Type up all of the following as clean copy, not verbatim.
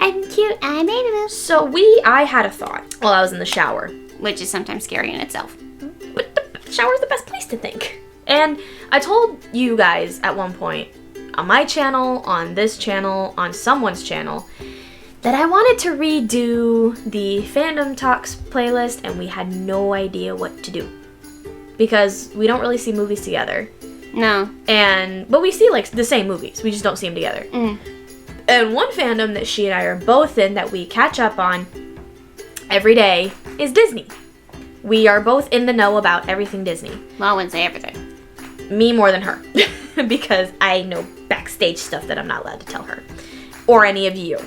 I'm cute. I'm Annabelle. So I had a thought while I was in the shower. Which is sometimes scary in itself. But the shower's the best place to think. And I told you guys at one point, on my channel, on this channel, on someone's channel, that I wanted to redo the Fandom Talks playlist, and we had no idea what to do. Because we don't really see movies together. No. But we see, like, the same movies. We just don't see them together. Mm. And one fandom that she and I are both in that we catch up on every day is Disney. We are both in the know about everything Disney. Well, I wouldn't say everything. Me more than her. Because I know backstage stuff that I'm not allowed to tell her. Or any of you.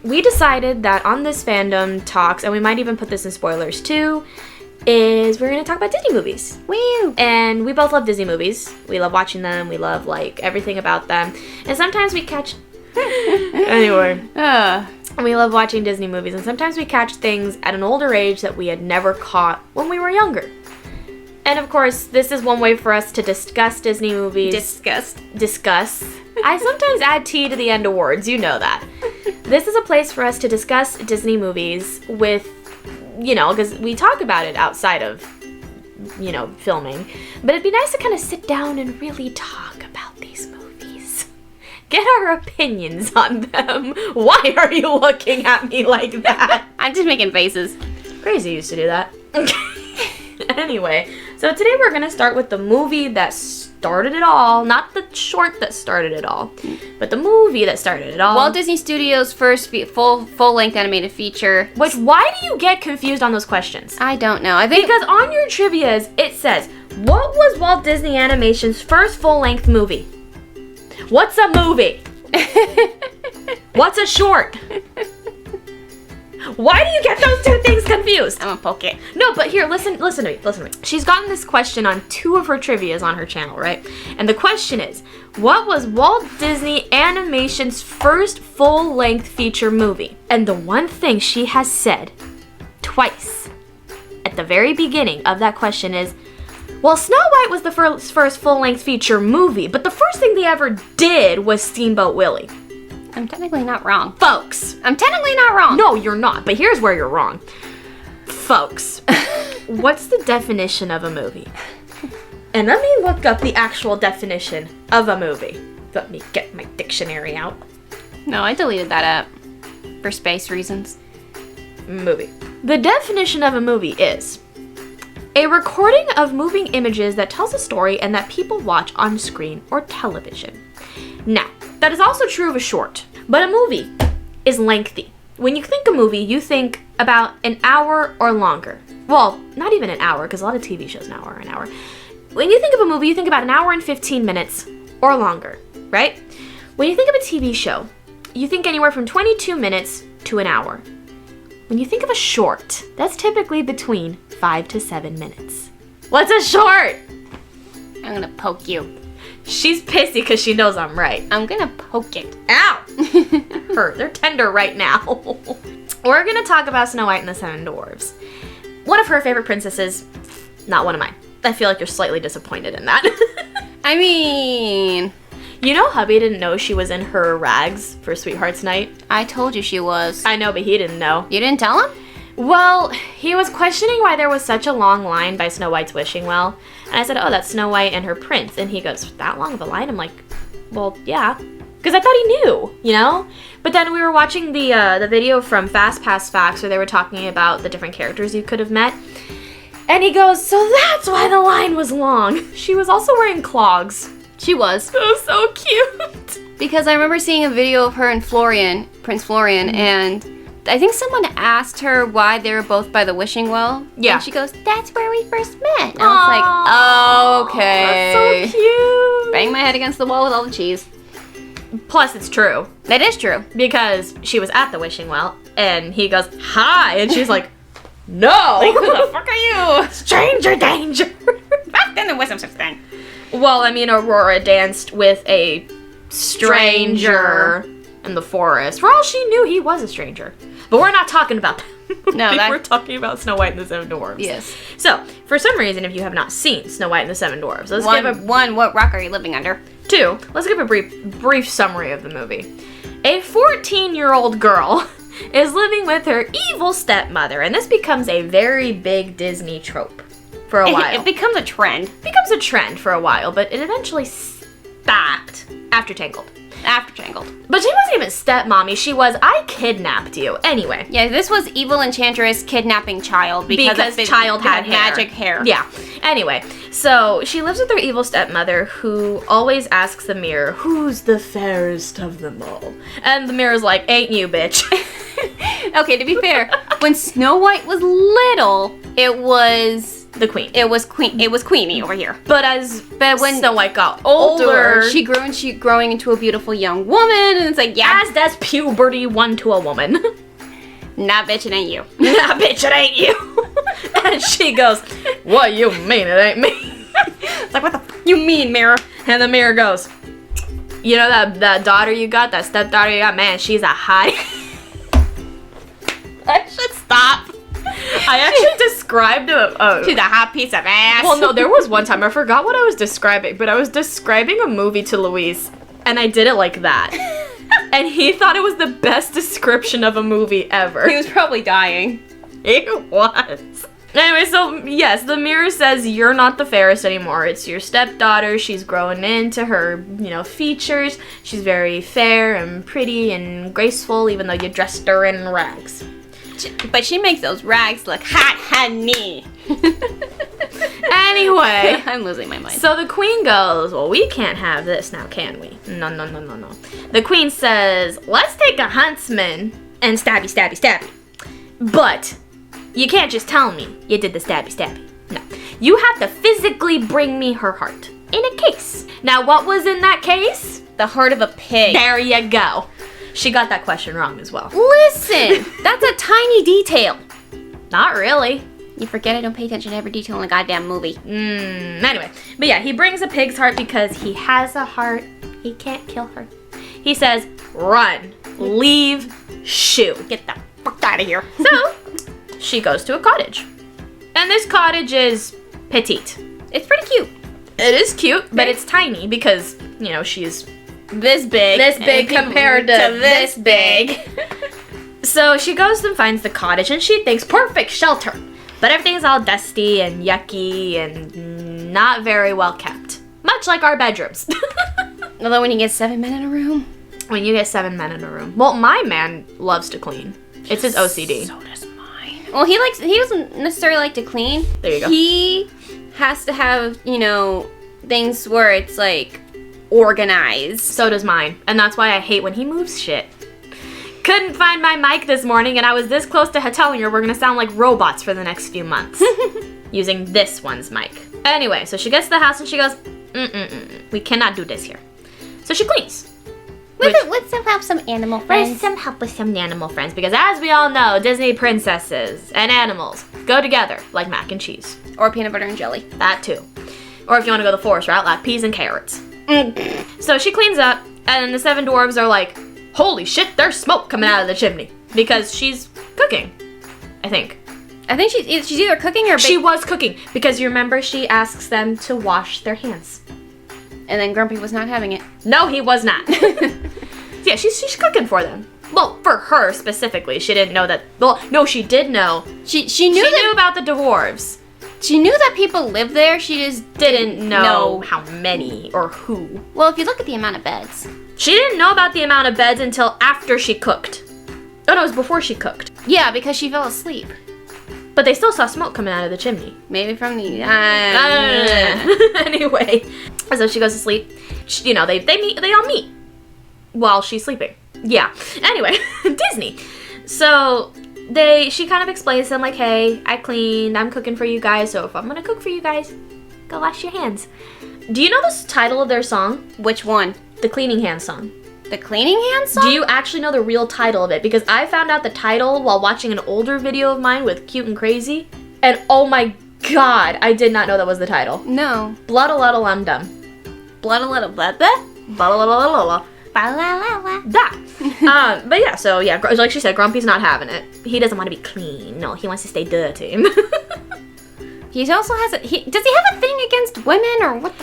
We decided that on this Fandom Talks, and we might even put this in spoilers too, is we're going to talk about Disney movies. Woo! And we both love Disney movies. We love watching them. We love, like, everything about them. And sometimes we catch... Anyway. We love watching Disney movies. And sometimes we catch things at an older age that we had never caught when we were younger. And, of course, this is one way for us to discuss Disney movies. Discuss. I sometimes add T to the end of words. You know that. This is a place for us to discuss Disney movies with... because we talk about it outside of, filming. But it'd be nice to kind of sit down and really talk about these movies. Get our opinions on them. Why are you looking at me like that? I'm just making faces. Crazy used to do that. Anyway, so today we're going to start with the movie that started it all. Not the short that started it all, but the movie that started it all. Walt Disney Studios' first full-length animated feature. Which, why do you get confused on those questions? I don't know. I think because on your trivias, it says, what was Walt Disney Animation's first full-length movie? What's a movie? What's a short? Why do you get those two things confused? I'm gonna poke it. No, but here, listen to me. She's gotten this question on 2 of her trivias on her channel, right? And the question is, what was Walt Disney Animation's first full-length feature movie? And the one thing she has said twice at the very beginning of that question is, well, Snow White was the first full-length feature movie, but the first thing they ever did was Steamboat Willie. I'm technically not wrong. Folks. I'm technically not wrong. No, you're not, but here's where you're wrong. Folks, what's the definition of a movie? And let me look up the actual definition of a movie. Let me get my dictionary out. No, I deleted that app for space reasons. Movie. The definition of a movie is a recording of moving images that tells a story and that people watch on screen or television. Now, that is also true of a short, but a movie is lengthy. When you think a movie, you think about an hour or longer. Well, not even an hour, because a lot of TV shows now are an hour. When you think of a movie, you think about an hour and 15 minutes or longer, right? When you think of a TV show, you think anywhere from 22 minutes to an hour. When you think of a short, that's typically between 5 to 7 minutes. What's a short? I'm gonna poke you. She's pissy because she knows I'm right. I'm gonna poke it. Ow! Hurt. They're tender right now. We're gonna talk about Snow White and the Seven Dwarfs. One of her favorite princesses, not one of mine. I feel like you're slightly disappointed in that. I mean... You know hubby didn't know she was in her rags for Sweetheart's Night? I told you she was. I know, but he didn't know. You didn't tell him? Well, he was questioning why there was such a long line by Snow White's wishing well. And I said, oh, that's Snow White and her prince. And he goes, that long of a line? I'm like, well, yeah. Because I thought he knew, you know? But then we were watching the video from Fast Pass Facts where they were talking about the different characters you could have met. And he goes, so that's why the line was long. She was also wearing clogs. She was. It was so cute. Because I remember seeing a video of her and Florian, Prince Florian, and I think someone asked her why they were both by the wishing well. Yeah. And she goes, that's where we first met. And I was like, okay. That's so cute. Bang my head against the wall with all the cheese. Plus, it's true. That is true. Because she was at the wishing well, and he goes, hi, and she's like, no. Like, who the fuck are you? Stranger danger. Back then there was some such thing. Well, I mean, Aurora danced with a stranger in the forest. For all she knew, he was a stranger. But we're not talking about that. No, we're talking about Snow White and the Seven Dwarfs. Yes. So, for some reason, if you have not seen Snow White and the Seven Dwarfs, let's give a... What rock are you living under? 2, let's give a brief summary of the movie. A 14-year-old girl is living with her evil stepmother, and this becomes a very big Disney trope for a while. It becomes a trend. It becomes a trend for a while, but it eventually stopped after Tangled. But she wasn't even stepmommy. She was, I kidnapped you. Anyway. Yeah, this was evil enchantress kidnapping child because child had magic hair. Yeah. Anyway, so she lives with her evil stepmother who always asks the mirror, who's the fairest of them all? And the mirror's like, ain't you, bitch. Okay, to be fair, when Snow White was little, it was the queen. It was Queenie over here. But when Snow White got older, she grew and she growing into a beautiful young woman, and it's like, yeah, as does puberty one to a woman. Nah, bitch, it ain't you. Nah, bitch, it ain't you. And she goes, what you mean it ain't me? It's like, what the f you mean, mirror? And the mirror goes, you know that daughter you got, that stepdaughter you got, man, she's a hot. I should stop. I actually described she's a hot piece of ass. Well, no, there was one time, I forgot what I was describing, but I was describing a movie to Luis, and I did it like that. And he thought it was the best description of a movie ever. He was probably dying. It was. Anyway, so yes, the mirror says you're not the fairest anymore. It's your stepdaughter. She's growing into her, features. She's very fair and pretty and graceful, even though you dressed her in rags. But she makes those rags look hot, honey. Anyway. I'm losing my mind. So the queen goes, well, we can't have this now, can we? No. The queen says, let's take a huntsman and stabby. But you can't just tell me you did the stabby. No. You have to physically bring me her heart in a case. Now, what was in that case? The heart of a pig. There you go. She got that question wrong as well. Listen, that's a tiny detail. Not really. You forget I don't pay attention to every detail in the goddamn movie. Anyway, but yeah, he brings a pig's heart because he has a heart. He can't kill her. He says, run, leave, shoo. Get the fuck out of here. So, she goes to a cottage. And this cottage is petite. It's pretty cute. It is cute, but it's tiny because, she's this big. This big compared to this big. So she goes and finds the cottage and she thinks, perfect shelter. But everything's all dusty and yucky and not very well kept. Much like our bedrooms. Although when you get 7 men in a room. When you get 7 men in a room. Well, my man loves to clean. It's his OCD. So does mine. Well, he doesn't necessarily like to clean. There you go. He has to have, things where it's like organized. So does mine. And that's why I hate when he moves shit. Couldn't find my mic this morning and I was this close to telling her we're gonna sound like robots for the next few months. Using this one's mic. Anyway, so she gets to the house and she goes, we cannot do this here. So she cleans. With some help, some animal friends. With some help with some animal friends. Because as we all know, Disney princesses and animals go together like mac and cheese. Or peanut butter and jelly. That too. Or if you want to go the forest route, like peas and carrots. So she cleans up and the 7 dwarves are like, holy shit, there's smoke coming out of the chimney. Because she's cooking, I think. I think she's either cooking or baking. She was cooking. Because you remember she asks them to wash their hands. And then Grumpy was not having it. No, he was not. Yeah, she's cooking for them. Well, for her specifically. She didn't know that. Well, no, she did know. She knew about the dwarves. She knew that people lived there. She just didn't know how many or who. Well, if you look at the amount of beds. She didn't know about the amount of beds until after she cooked. Oh, no, it was before she cooked. Yeah, because she fell asleep. But they still saw smoke coming out of the chimney. Maybe from the... Anyway. So she goes to sleep. They all meet while she's sleeping. Yeah. Anyway, Disney. So she kind of explains to them like, hey, I cleaned, I'm cooking for you guys, so if I'm gonna cook for you guys, go wash your hands. Do you know the title of their song? Which one? The Cleaning Hands song. The Cleaning Hands song? Do you actually know the real title of it? Because I found out the title while watching an older video of mine with Cute and Crazy, and oh my god, I did not know that was the title. No. Blood-a-lum-dum. Blood-a-little-blah-blah? Blood-a-little-blah-blah. That. But yeah, so yeah, like she said, Grumpy's not having it. He doesn't want to be clean. No, he wants to stay dirty. He also has does he have a thing against women or what?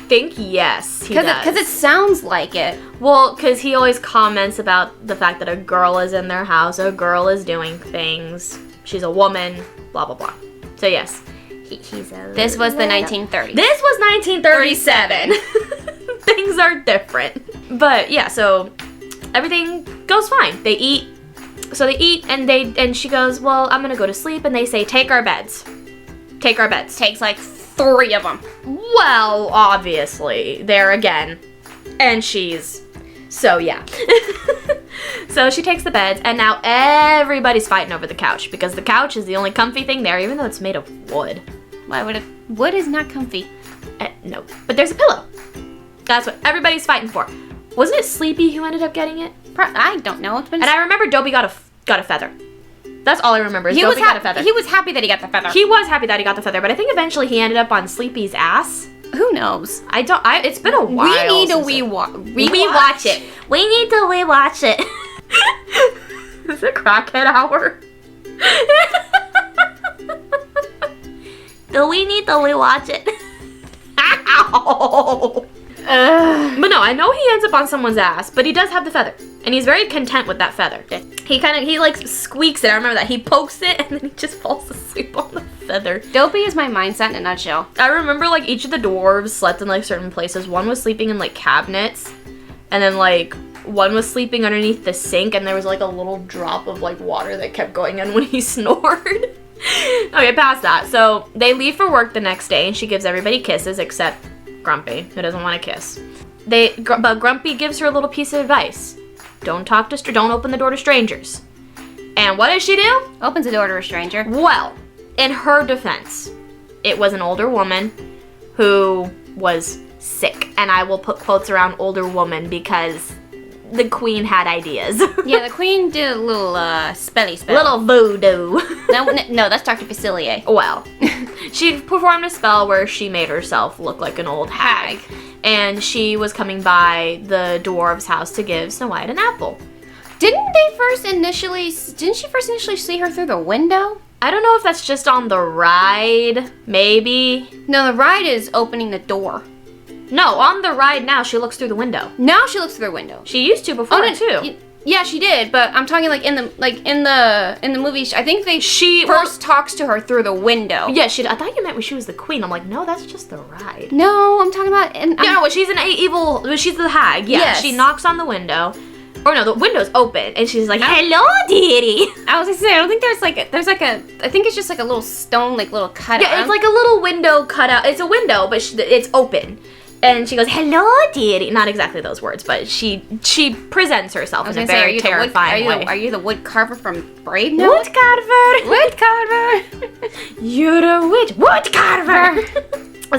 think yes, he does. Because it sounds like it. Well, because he always comments about the fact that a girl is in their house, a girl is doing things, she's a woman, blah, blah, blah. So yes, he's a... This was the 1930s. This was 1937. Things are different. But yeah, so everything goes fine. They eat. So they eat and she goes, well, I'm going to go to sleep. And they say, take our beds. Take our beds. Takes like 3 of them. Well, obviously, there again. And she's... So, yeah. So she takes the beds, and now everybody's fighting over the couch, because the couch is the only comfy thing there, even though it's made of wood. Why would it? Wood is not comfy. No. But there's a pillow. That's what everybody's fighting for. Wasn't it Sleepy who ended up getting it? I don't know. It's been... And I remember Dobie got a feather. That's all I remember. Is Dobie got a feather. He was happy that he got the feather. He was happy that he got the feather, but I think eventually he ended up on Sleepy's ass. Who knows? It's been a while. We need to rewatch it. We need to rewatch it. Is it crackhead hour? Do we need to rewatch it? Ow! But no, I know he ends up on someone's ass, but he does have the feather. And he's very content with that feather. He like squeaks it. I remember that. He pokes it and then he just falls asleep on the feather. Dopey is my mindset in a nutshell. I remember like each of the dwarves slept in like certain places. One was sleeping in like cabinets. And then like one was sleeping underneath the sink, and there was like a little drop of like water that kept going in when he snored. Okay, past that. So they leave for work the next day, and she gives everybody kisses except Grumpy, who doesn't want a kiss. But Grumpy gives her a little piece of advice. Don't open the door to strangers. And what does she do? Opens the door to a stranger. Well, in her defense, it was an older woman who was sick. And I will put quotes around older woman because the queen had ideas. Yeah, the queen did a little spelly spell. Little voodoo. No, that's Dr. Facilier. Well, she performed a spell where she made herself look like an old hag. And she was coming by the dwarves' house to give Snow White an apple. Didn't she first initially see her through the window? I don't know if that's just on the ride, maybe. No, the ride is opening the door. No, on the ride now, she looks through the window. Now she looks through the window. She used to before, too. Yeah, she did, but I'm talking like in the movie. I think she first talks to her through the window. Yeah, I thought you meant when she was the queen. I'm like, no, that's just the ride. No, I'm talking about. She's the hag. Yeah, yes. She knocks on the window. Or no, the window's open, and she's like, "Hello, dearie." I was gonna say, I don't think I think it's just like a little stone, like little cutout. Yeah, it's like a little window cutout. It's a window, but it's open. And she goes, "Hello, dearie." Not exactly those words, but she presents herself in a very terrifying way. Are you the wood carver from Brave Note? Wood carver. Wood carver. You're a witch. Wood carver.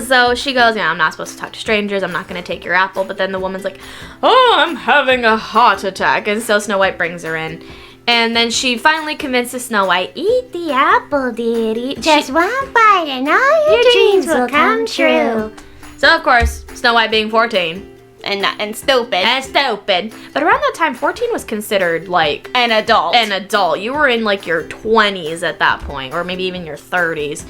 So she goes, "Yeah, I'm not supposed to talk to strangers. I'm not going to take your apple." But then the woman's like, "Oh, I'm having a heart attack." And so Snow White brings her in. And then she finally convinces Snow White, "Eat the apple, dearie. Just one bite and all your dreams will come true." So, of course, Snow White being 14. And stupid. But around that time, 14 was considered, like... An adult. You were in, like, your 20s at that point. Or maybe even your 30s.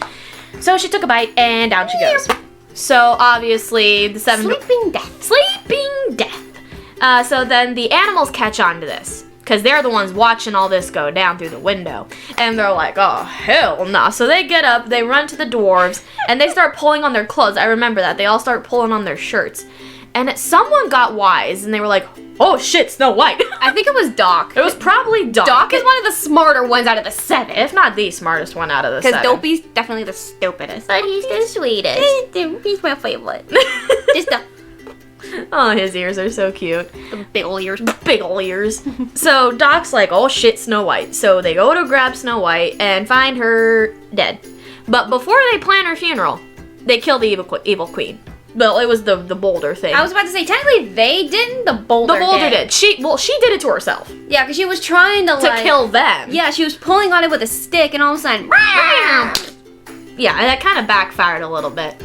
So she took a bite, and down she goes. So, obviously, the Sleeping death. Sleeping death. So then the animals catch on to this. Because they're the ones watching all this go down through the window. And they're like, oh, hell no. So they get up, they run to the dwarves, and they start pulling on their clothes. I remember that. They all start pulling on their shirts. And someone got wise, and they were like, oh, shit, Snow White. I think it was Doc. It was probably Doc. Doc is one of the smarter ones out of the 7. If not the smartest one out of the 7. Because Dopey's definitely the stupidest. But he's the sweetest. He's my favorite. Just the... Oh, his ears are so cute. The big ol' ears. Big ol' ears. So Doc's like, oh shit, Snow White. So they go to grab Snow White and find her dead. But before they plan her funeral, they kill the evil queen. Well, it was the boulder thing. I was about to say, technically they didn't, the boulder did. She did it to herself. Yeah, because she was trying to kill them. Yeah, she was pulling on it with a stick, and all of a sudden... Yeah, and that kind of backfired a little bit.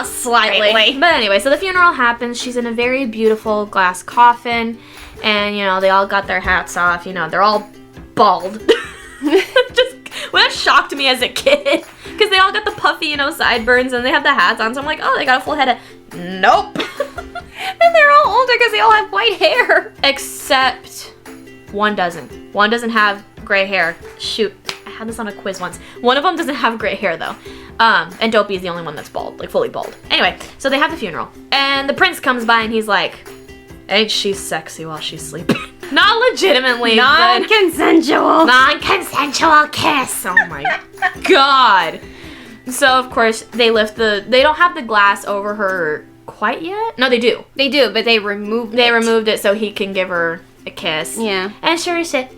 Slightly. But anyway, so the funeral happens. She's in a very beautiful glass coffin. And, they all got their hats off. They're all bald. That shocked me as a kid. Because they all got the puffy, sideburns, and they have the hats on. So I'm like, oh, they got a full head of Nope. And they're all older because they all have white hair. Except one doesn't. One doesn't have gray hair. Shoot, I had this on a quiz once. One of them doesn't have gray hair though. And Dopey is the only one that's bald, like fully bald. Anyway, so they have the funeral. And the prince comes by and he's like, ain't she sexy while she's sleeping? Not legitimately. Non-consensual. Non-consensual kiss. Oh my god. So of course they don't have the glass over her quite yet. No, they do. They do, but they removed it. They removed it so he can give her a kiss. Yeah. And Shuri said,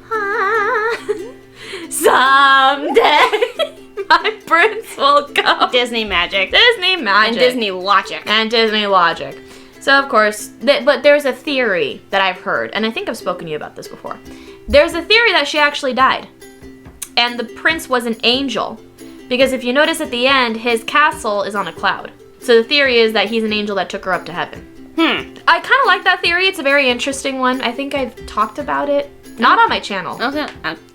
someday my prince will go. Disney magic. Disney magic. And Disney logic. And Disney logic. So of course, but there's a theory that I've heard, and I think I've spoken to you about this before. There's a theory that she actually died. And the prince was an angel. Because if you notice at the end, his castle is on a cloud. So the theory is that he's an angel that took her up to heaven. I kind of like that theory. It's a very interesting one. I think I've talked about it. Not on my channel.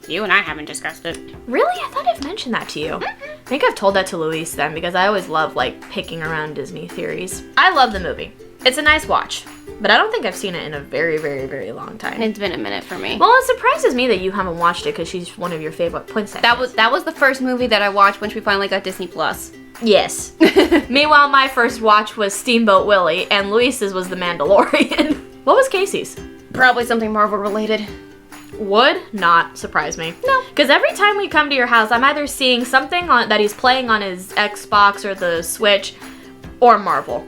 You and I haven't discussed it. Really? I thought I've mentioned that to you. I think I've told that to Luis then, because I always love, like, picking around Disney theories. I love the movie. It's a nice watch. But I don't think I've seen it in a very, very, very long time. It's been a minute for me. Well, it surprises me that you haven't watched it because she's one of your favorite princesses. That was the first movie that I watched once we finally got Disney Plus. Yes. Meanwhile, my first watch was Steamboat Willie, and Luis's was The Mandalorian. What was Casey's? Probably something Marvel related. Would not surprise me. No. Because every time we come to your house, I'm either seeing something that he's playing on his Xbox or the Switch, or Marvel.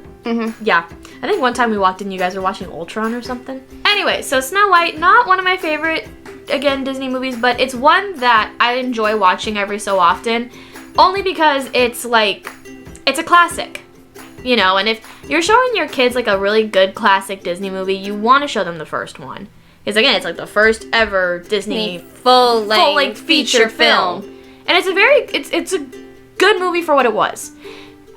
Yeah. I think one time we walked in, you guys were watching Ultron or something. Anyway, so Snow White, not one of my favorite, again, Disney movies, but it's one that I enjoy watching every so often, only because it's like, it's a classic, you know, and if you're showing your kids like a really good classic Disney movie, you want to show them the first one. Because again, it's like the first ever Disney full-length feature film. And it's a good movie for what it was.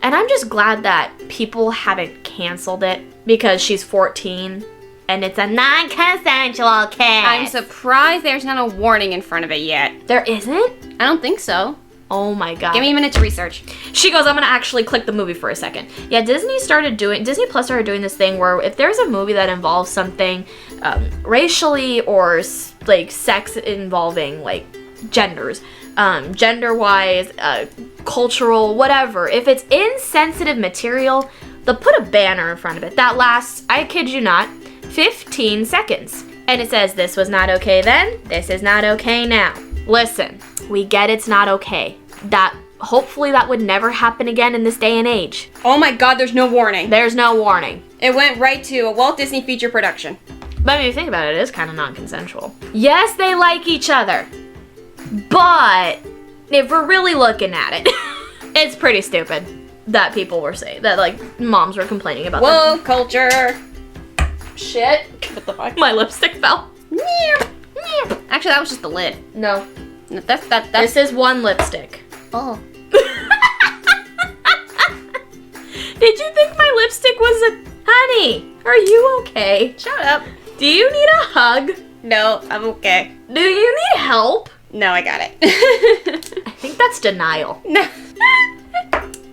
And I'm just glad that people haven't canceled it because she's 14 and it's a non-consensual kiss. I'm surprised there's not a warning in front of it yet. There isn't? I don't think so. Oh my god. Give me a minute to research. She goes, I'm gonna actually click the movie for a second. Yeah, Disney Plus started doing this thing where if there's a movie that involves something racially or like sex involving like genders, gender-wise, cultural, whatever. If it's insensitive material, they'll put a banner in front of it that lasts, I kid you not, 15 seconds. And it says, this was not okay then, this is not okay now. Listen, we get it's not okay. Hopefully that would never happen again in this day and age. Oh my god, there's no warning. There's no warning. It went right to a Walt Disney feature production. But if you think about it, it is kind of non-consensual. Yes, they like each other. But if we're really looking at it, it's pretty stupid that people were saying, that like moms were complaining about Whoa, culture. Shit. What the fuck? My lipstick fell. Actually, that was just the lid. No. That's This is one lipstick. Oh. Did you think my lipstick was a... Honey, are you okay? Shut up. Do you need a hug? No, I'm okay. Do you need help? No, I got it. I think that's denial. No.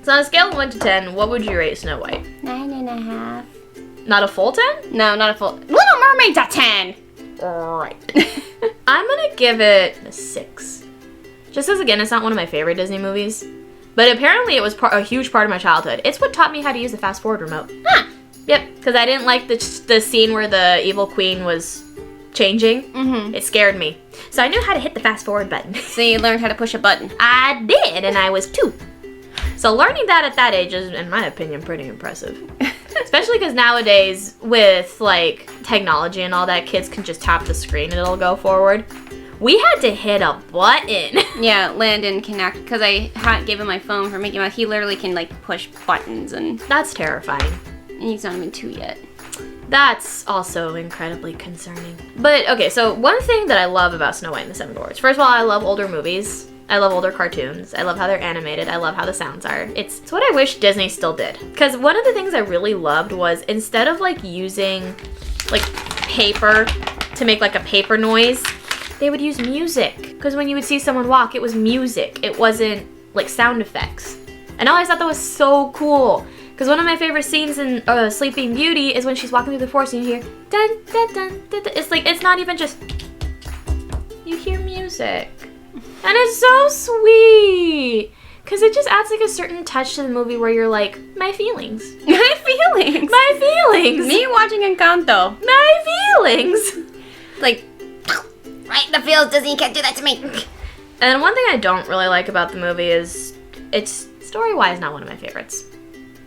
So on a scale of 1 to 10, what would you rate Snow White? 9.5. Not a full 10? No, not a full. Little Mermaid's a 10. Right. I'm gonna give it a 6. Just as, again, it's not one of my favorite Disney movies. But apparently it was a huge part of my childhood. It's what taught me how to use the fast forward remote. Huh. Yep, because I didn't like the scene where the evil queen was changing. It scared me. So I knew how to hit the fast forward button. So you learned how to push a button. I did, and I was 2. So learning that at that age is, in my opinion, pretty impressive. Especially because nowadays, with like technology and all that, kids can just tap the screen and it'll go forward. We had to hit a button. Yeah, Landon can because I gave him my phone for Mickey Mouse. He literally can like push buttons and That's terrifying. he's not even 2 yet. That's also incredibly concerning. But okay, so one thing that I love about Snow White and the Seven Dwarfs, first of all, I love older movies. I love older cartoons. I love how they're animated. I love how the sounds are. It's what I wish Disney still did. Because one of the things I really loved was instead of like using like paper to make like a paper noise, they would use music. Because when you would see someone walk, it was music. It wasn't like sound effects. And I always thought that was so cool. Because one of my favorite scenes in Sleeping Beauty is when she's walking through the forest and you hear dun dun dun dun dun. It's like, it's not even just, you hear music. And it's so sweet. Because it just adds like a certain touch to the movie where you're like, my feelings. My feelings. My feelings. Me watching Encanto. My feelings. Like, right in the field, Disney, you can't do that to me. And one thing I don't really like about the movie is it's story-wise not one of my favorites.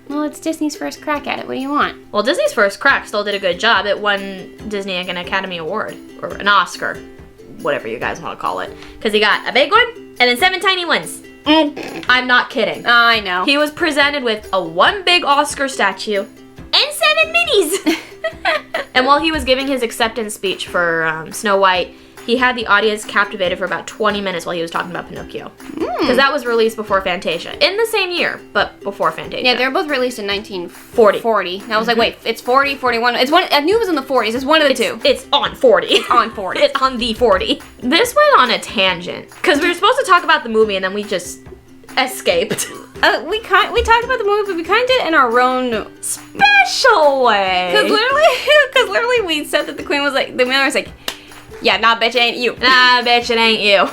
Well, it's Disney's first crack at it. What do you want? Well, Disney's first crack still did a good job. It won Disney an Academy Award, or an Oscar, whatever you guys want to call it. Because he got a big one, and then 7 tiny ones. I'm not kidding. I know. He was presented with a 1 big Oscar statue and 7 minis. And while he was giving his acceptance speech for Snow White, he had the audience captivated for about 20 minutes while he was talking about Pinocchio. Because that was released before Fantasia. In the same year, but before Fantasia. Yeah, they were both released in 1940. And I was like, wait, it's 40, 41. It's one. I knew it was in the 40s. It's one of the two. It's on 40. It's on 40. It's on the 40. This went on a tangent. Because we were supposed to talk about the movie and then we just escaped. We talked about the movie, but we kind of did it in our own special way. Because literally we said that the queen was like, the man was like, yeah, nah, bitch, it ain't you. Nah, bitch, it ain't you.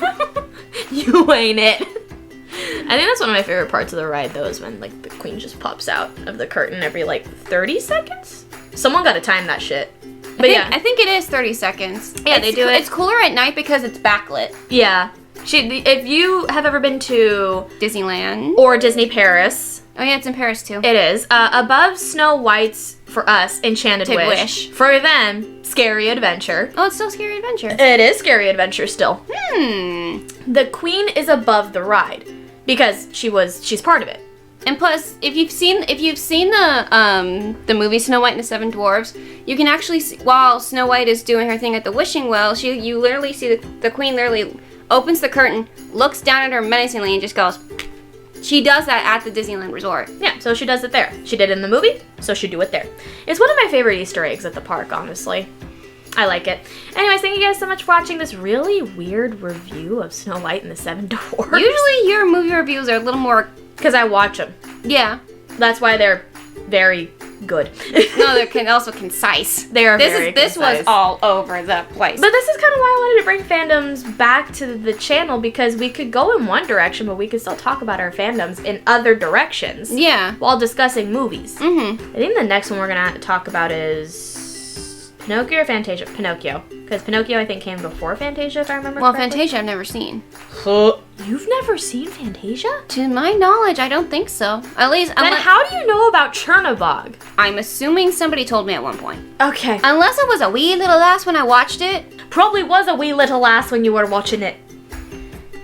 You ain't it. I think that's one of my favorite parts of the ride, though, is when, like, the queen just pops out of the curtain every, like, 30 seconds? Someone gotta time that shit. But I think it is 30 seconds. Yeah, they do it. It's cooler at night because it's backlit. Yeah. If you have ever been to Disneyland or Disney Paris. Oh, yeah, it's in Paris, too. It is. Above Snow White's, for us, Enchanted Wish. For them, Scary Adventure. Oh, it's still Scary Adventure. It is Scary Adventure still. The queen is above the ride because she's part of it. And plus, if you've seen the movie Snow White and the Seven Dwarfs, you can actually see, while Snow White is doing her thing at the wishing well, you literally see the queen literally opens the curtain, looks down at her menacingly, and just goes. She does that at the Disneyland Resort. Yeah, so she does it there. She did it in the movie, so she do it there. It's one of my favorite Easter eggs at the park, honestly. I like it. Anyways, thank you guys so much for watching this really weird review of Snow White and the Seven Dwarfs. Usually your movie reviews are a little more... Because I watch them. Yeah. That's why they're very good. No, they're also concise. They are very concise. This was all over the place. But this is kind of why I wanted to bring fandoms back to the channel, because we could go in one direction, but we could still talk about our fandoms in other directions. Yeah. While discussing movies. Mm-hmm. I think the next one we're going to talk about is Pinocchio or Fantasia? Pinocchio. Because Pinocchio, I think, came before Fantasia, if I remember correctly. Fantasia I've never seen. You've never seen Fantasia? To my knowledge, I don't think so. At least... Then how do you know about Chernobog? I'm assuming somebody told me at one point. Okay. Unless I was a wee little lass when I watched it. Probably was a wee little lass when you were watching it.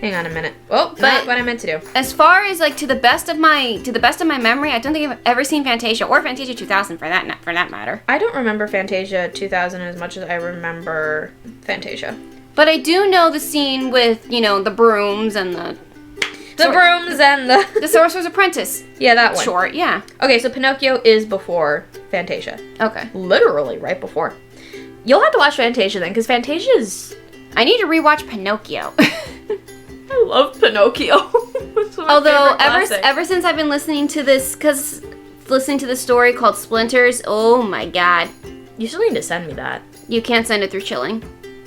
Hang on a minute. Oh, not what I meant to do. As far as like to the best of my memory, I don't think I've ever seen Fantasia or Fantasia 2000 for that matter. I don't remember Fantasia 2000 as much as I remember Fantasia. But I do know the scene with, the brooms and the brooms and the Sorcerer's Apprentice. Yeah, that one. Short, yeah. Okay, so Pinocchio is before Fantasia. Okay. Literally right before. You'll have to watch Fantasia then, because Fantasia's... I need to rewatch Pinocchio. I love Pinocchio. Although ever since I've been listening to this story called Splinters, oh my god. You still need to send me that. You can't send it through Chilling.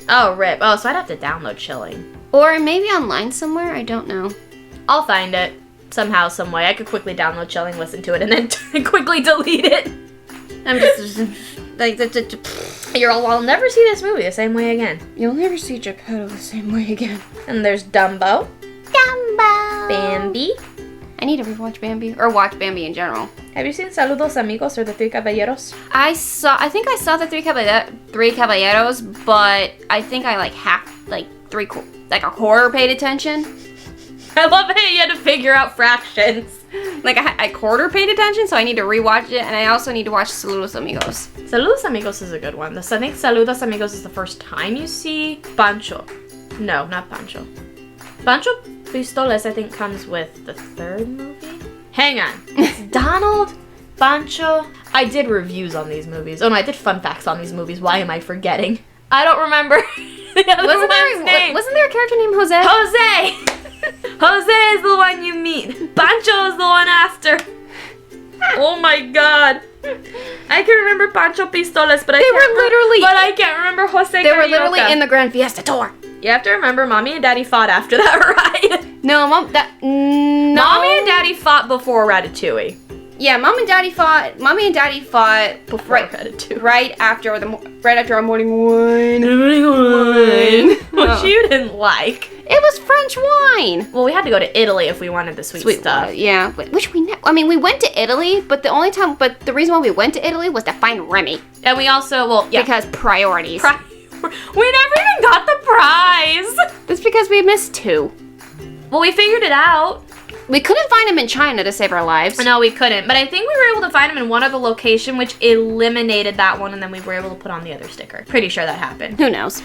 Oh, rip. Oh, so I'd have to download Chilling. Or maybe online somewhere, I don't know. I'll find it somehow, some way. I could quickly download Chilling, listen to it, and then quickly delete it. I'm just like I'll never see this movie the same way again. You'll never see Geppetto the same way again. And there's Dumbo. Bambi. I need to rewatch Bambi, or watch Bambi in general. Have you seen Saludos Amigos or The Three Caballeros? I think I saw the Three Caballeros, but I think I a quarter paid attention. I love it. You had to figure out fractions. Like I quarter paid attention, so I need to rewatch it, and I also need to watch Saludos Amigos. Saludos Amigos is a good one. I think Saludos Amigos is the first time you see Pancho. No, not Pancho. Pancho Pistoles, I think, comes with the third movie. Hang on. It's Donald, Pancho. I did reviews on these movies. Oh no, I did fun facts on these movies. Why am I forgetting? I don't remember the other one's name. Wasn't there a character named Jose? Jose! Jose is the one you meet. Pancho is the one after. Oh my god. I can remember Pancho Pistolas, but I can't remember Jose They were literally in the Grand Fiesta Tour. You have to remember, Mommy and Daddy fought after that, right? No, Mommy and Daddy fought before Ratatouille. Yeah, Mommy and Daddy fought Before Ratatouille. right after our morning wine. Which you didn't like. It was French wine. Well, we had to go to Italy if we wanted the sweet stuff. Yeah, which we went to Italy, but the reason why we went to Italy was to find Remy. And we also, because priorities. We never even got the prize. That's because we missed 2. Well, we figured it out. We couldn't find him in China to save our lives. No, we couldn't. But I think we were able to find him in one other location, which eliminated that one, and then we were able to put on the other sticker. Pretty sure that happened. Who knows?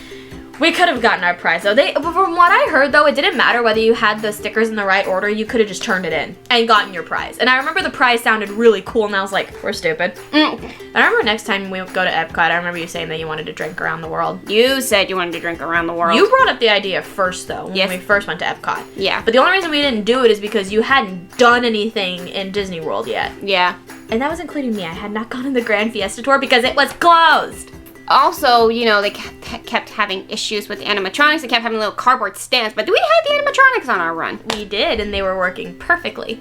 We could have gotten our prize, though. From what I heard, though, it didn't matter whether you had the stickers in the right order. You could have just turned it in and gotten your prize. And I remember the prize sounded really cool, and I was like, we're stupid. I remember next time we go to Epcot, I remember you saying that you wanted to drink around the world. You said you wanted to drink around the world. You brought up the idea first, though, when we first went to Epcot. Yeah. But the only reason we didn't do it is because you hadn't done anything in Disney World yet. Yeah. And that was including me. I had not gone on the Grand Fiesta Tour because it was closed. Also, they kept having issues with the animatronics. They kept having little cardboard stands, but we had the animatronics on our run. We did, and they were working perfectly.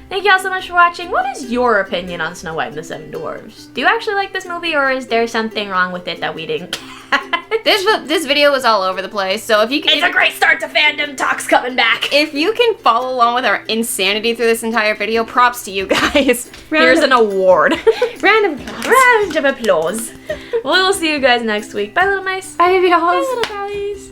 Thank you all so much for watching. What is your opinion on Snow White and the Seven Dwarfs? Do you actually like this movie, or is there something wrong with it that we didn't catch? This video was all over the place, so if you can... It's a great start to fandom. Talk's coming back. If you can follow along with our insanity through this entire video, props to you guys. Here's an award. Round of applause. Round of applause. We'll see you guys next week. Bye, little mice. Bye, baby dolls. Bye, little dollies.